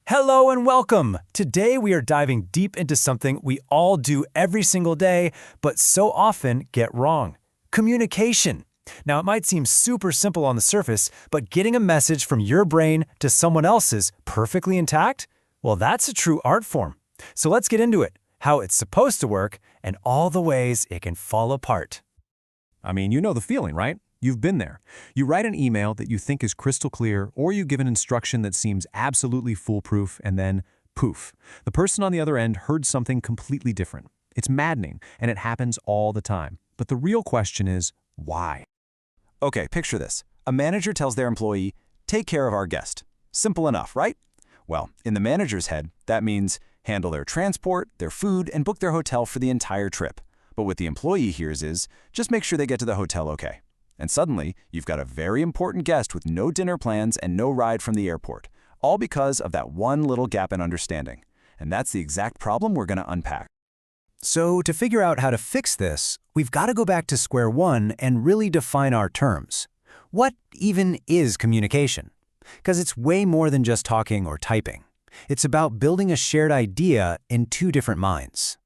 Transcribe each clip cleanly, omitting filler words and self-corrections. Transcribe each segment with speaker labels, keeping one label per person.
Speaker 1: Hello and welcome! Today we are diving deep into something we all do every single day, but so often get wrong. Communication. Now it might seem super simple on the surface, but getting a message from your brain to someone else's perfectly intact? Well, that's a true art form. So let's get into it, how it's supposed to work, and all the ways it can fall apart.
Speaker 2: I mean, you know the feeling, right? You've been there. You write an email that you think is crystal clear, or you give an instruction that seems absolutely foolproof, and then, poof, the person on the other end heard something completely different. It's maddening, and it happens all the time. But the real question is, why?
Speaker 3: Okay, picture this. A manager tells their employee, take care of our guest. Simple enough, right? Well, in the manager's head, that means handle their transport, their food, and book their hotel for the entire trip. But what the employee hears is, just make sure they get to the hotel okay. And suddenly, you've got a very important guest with no dinner plans and no ride from the airport, all because of that one little gap in understanding. And that's the exact problem we're going to unpack.
Speaker 1: So to figure out how to fix this, we've got to go back to square one and really define our terms. What even is communication? Because it's way more than just talking or typing. It's about building a shared idea in two different minds.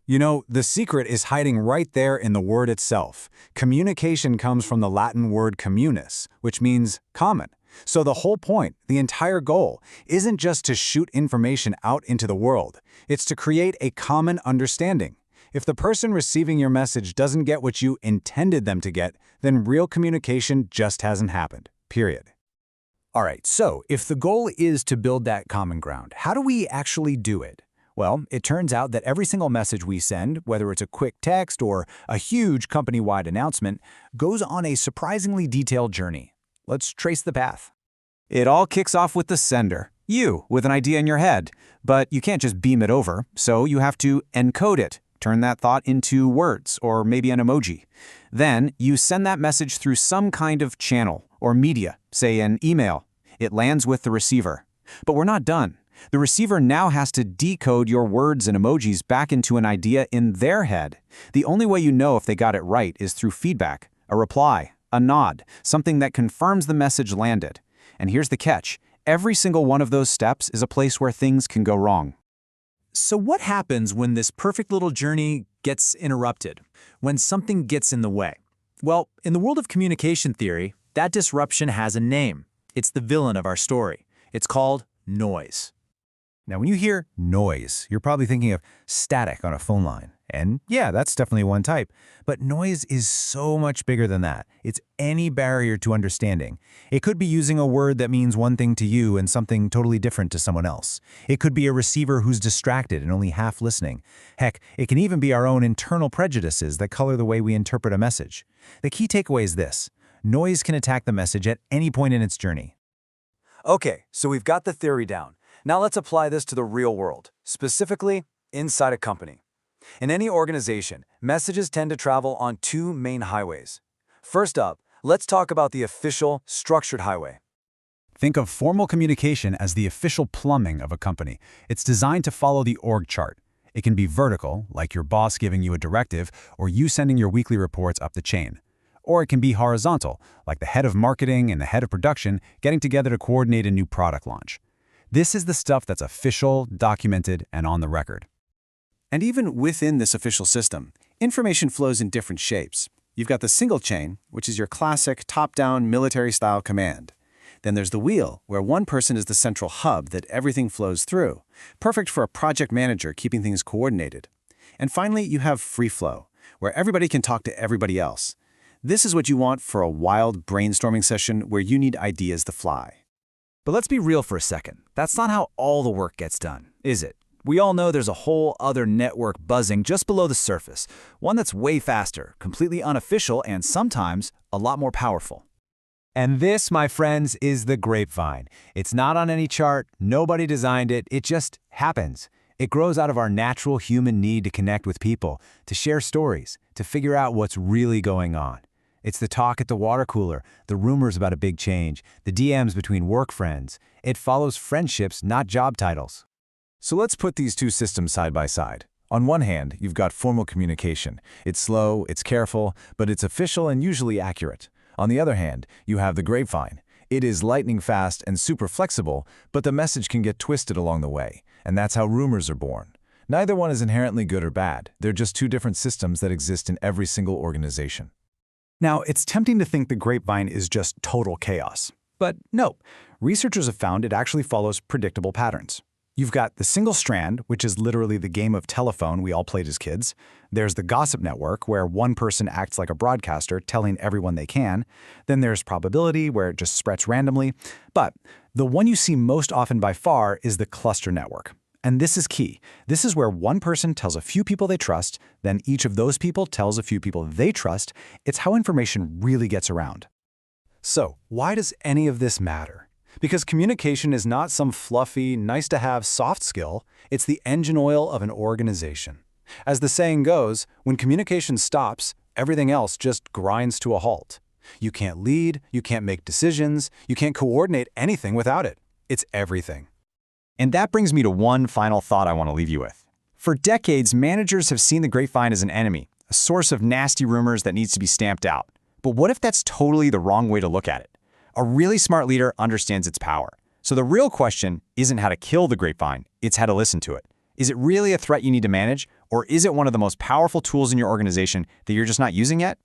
Speaker 4: You know, the secret is hiding right there in the word itself. Communication comes from the Latin word communis, which means common. So the whole point, the entire goal, isn't just to shoot information out into the world. It's to create a common understanding. If the person receiving your message doesn't get what you intended them to get, then real communication just hasn't happened, period.
Speaker 1: All right, so if the goal is to build that common ground, how do we actually do it? Well, it turns out that every single message we send, whether it's a quick text or a huge company-wide announcement, goes on a surprisingly detailed journey. Let's trace the path.
Speaker 3: It all kicks off with the sender, you, with an idea in your head. But you can't just beam it over, so you have to encode it, turn that thought into words or maybe an emoji. Then you send that message through some kind of channel or media, say an email. It lands with the receiver. But we're not done. The receiver now has to decode your words and emojis back into an idea in their head. The only way you know if they got it right is through feedback, a reply, a nod, something that confirms the message landed. And here's the catch. Every single one of those steps is a place where things can go wrong.
Speaker 1: So what happens when this perfect little journey gets interrupted? When something gets in the way? Well, in the world of communication theory, that disruption has a name. It's the villain of our story. It's called noise.
Speaker 5: Now, when you hear noise, you're probably thinking of static on a phone line. And yeah, that's definitely one type. But noise is so much bigger than that. It's any barrier to understanding. It could be using a word that means one thing to you and something totally different to someone else. It could be a receiver who's distracted and only half listening. Heck, it can even be our own internal prejudices that color the way we interpret a message. The key takeaway is this: noise can attack the message at any point in its journey.
Speaker 3: Okay, so we've got the theory down. Now let's apply this to the real world, specifically inside a company. In any organization, messages tend to travel on two main highways. First up, let's talk about the official, structured highway.
Speaker 4: Think of formal communication as the official plumbing of a company. It's designed to follow the org chart. It can be vertical, like your boss giving you a directive, or you sending your weekly reports up the chain. Or it can be horizontal, like the head of marketing and the head of production getting together to coordinate a new product launch. This is the stuff that's official, documented, and on the record. And even within this official system, information flows in different shapes. You've got the single chain, which is your classic top-down military-style command. Then there's the wheel, where one person is the central hub that everything flows through, perfect for a project manager keeping things coordinated. And finally, you have free flow, where everybody can talk to everybody else. This is what you want for a wild brainstorming session where you need ideas to fly.
Speaker 1: But let's be real for a second. That's not how all the work gets done, is it? We all know there's a whole other network buzzing just below the surface, one that's way faster, completely unofficial, and sometimes a lot more powerful.
Speaker 5: And this, my friends, is the grapevine. It's not on any chart, nobody designed it, it just happens. It grows out of our natural human need to connect with people, to share stories, to figure out what's really going on. It's the talk at the water cooler, the rumors about a big change, the DMs between work friends. It follows friendships, not job titles.
Speaker 4: So let's put these two systems side by side. On one hand, you've got formal communication. It's slow, it's careful, but it's official and usually accurate. On the other hand, you have the grapevine.
Speaker 5: It is lightning fast and super flexible, but the message can get twisted along the way, and that's how rumors are born. Neither one is inherently good or bad. They're just two different systems that exist in every single organization.
Speaker 1: Now, it's tempting to think the grapevine is just total chaos. But no, researchers have found it actually follows predictable patterns. You've got the single strand, which is literally the game of telephone we all played as kids. There's the gossip network, where one person acts like a broadcaster, telling everyone they can. Then there's probability, where it just spreads randomly. But the one you see most often by far is the cluster network. And this is key. This is where one person tells a few people they trust, then each of those people tells a few people they trust. It's how information really gets around. So, why does any of this matter? Because communication is not some fluffy, nice-to-have soft skill, it's the engine oil of an organization. As the saying goes, when communication stops, everything else just grinds to a halt. You can't lead, you can't make decisions, you can't coordinate anything without it. It's everything.
Speaker 3: And that brings me to one final thought I want to leave you with. For decades, managers have seen the grapevine as an enemy, a source of nasty rumors that needs to be stamped out. But what if that's totally the wrong way to look at it? A really smart leader understands its power. So the real question isn't how to kill the grapevine, it's how to listen to it. Is it really a threat you need to manage, or is it one of the most powerful tools in your organization that you're just not using yet?